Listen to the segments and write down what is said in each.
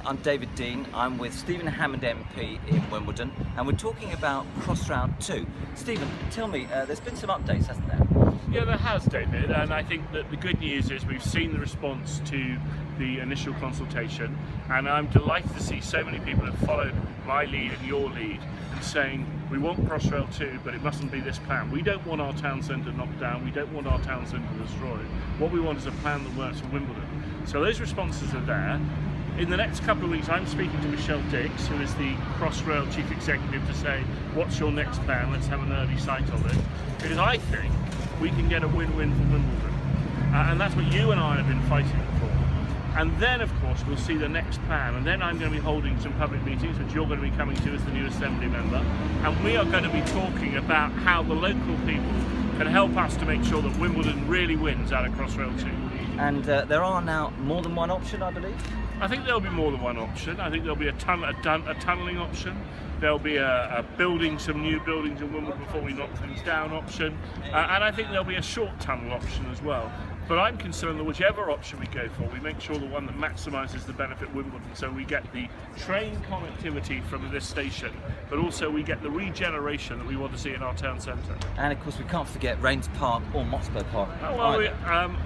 I'm David Dean. I'm with Stephen Hammond MP in Wimbledon, and we're talking about Crossrail 2. Stephen, tell me, there's been some updates, hasn't there? Yeah, there has, David, and I think that the good news is we've seen the response to the initial consultation, and I'm delighted to see so many people have followed my lead and your lead in saying we want Crossrail 2, but it mustn't be this plan. We don't want our town centre knocked down, we don't want our town centre destroyed. What we want is a plan that works for Wimbledon. So those responses are there. In the next couple of weeks, I'm speaking to Michelle Dix, who is the Crossrail Chief Executive, to say, what's your next plan? Let's have an early sight of it. Because I think we can get a win-win for Wimbledon. And that's what you and I have been fighting for. And then, of course, we'll see the next plan. And then I'm going to be holding some public meetings, which you're going to be coming to as the new Assembly member. And we are going to be talking about how the local people can help us to make sure that Wimbledon really wins out of Crossrail 2. And there are now more than one option, I believe? I think there'll be more than one option. I think there'll be a tunnelling option. There'll be a building some new buildings in Wimbledon before we knock things down option. And I think there'll be a short tunnel option as well. But I'm concerned that whichever option we go for, we make sure the one that maximises the benefit of Wimbledon, so we get the train connectivity from this station, but also we get the regeneration that we want to see in our town centre. And of course we can't forget Raynes Park or Motspur Park.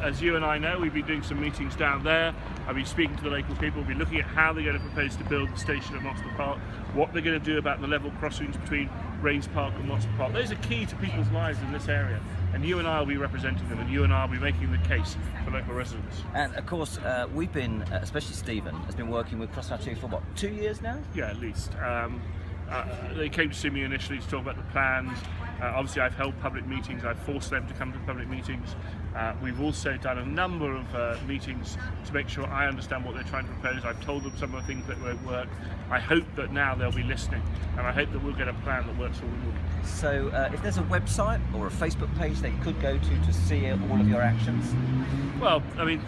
As you and I know, we've been doing some meetings down there. I've been speaking to the local people. We'll be looking at how they're going to propose to build the station at Motspur Park, what they're going to do about the level crossings between Raynes Park and Motspur Park. Those are key to people's lives in this area. And you and I will be representing them, and you and I will be making the case for local residents. And of course, we've been, especially Stephen, has been working with Crossrail 2 for what, 2 years now? Yeah, at least. They came to see me initially to talk about the plans. Obviously, I've held public meetings. I've forced them to come to public meetings. We've also done a number of meetings to make sure I understand what they're trying to propose. I've told them some of the things that won't work. I hope that now they'll be listening, and I hope that we'll get a plan that works for Wimbledon. So if there's a website or a Facebook page they could go to see all of your actions? Well, I mean,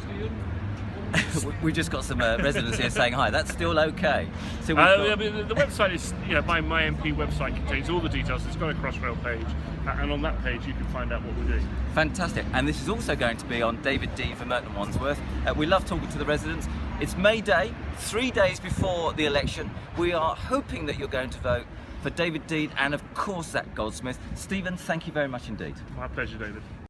we just got some residents here saying hi. That's still okay. So the website is, my MP website contains all the details. It's got a Crossrail page, and on that page you can find out what we're doing. Fantastic. And this is also going to be on David Dean for Merton Wandsworth. We love talking to the residents. It's May Day, 3 days before the election. We are hoping that you're going to vote for David Dean and of course Zach Goldsmith. Stephen, thank you very much indeed. My pleasure, David.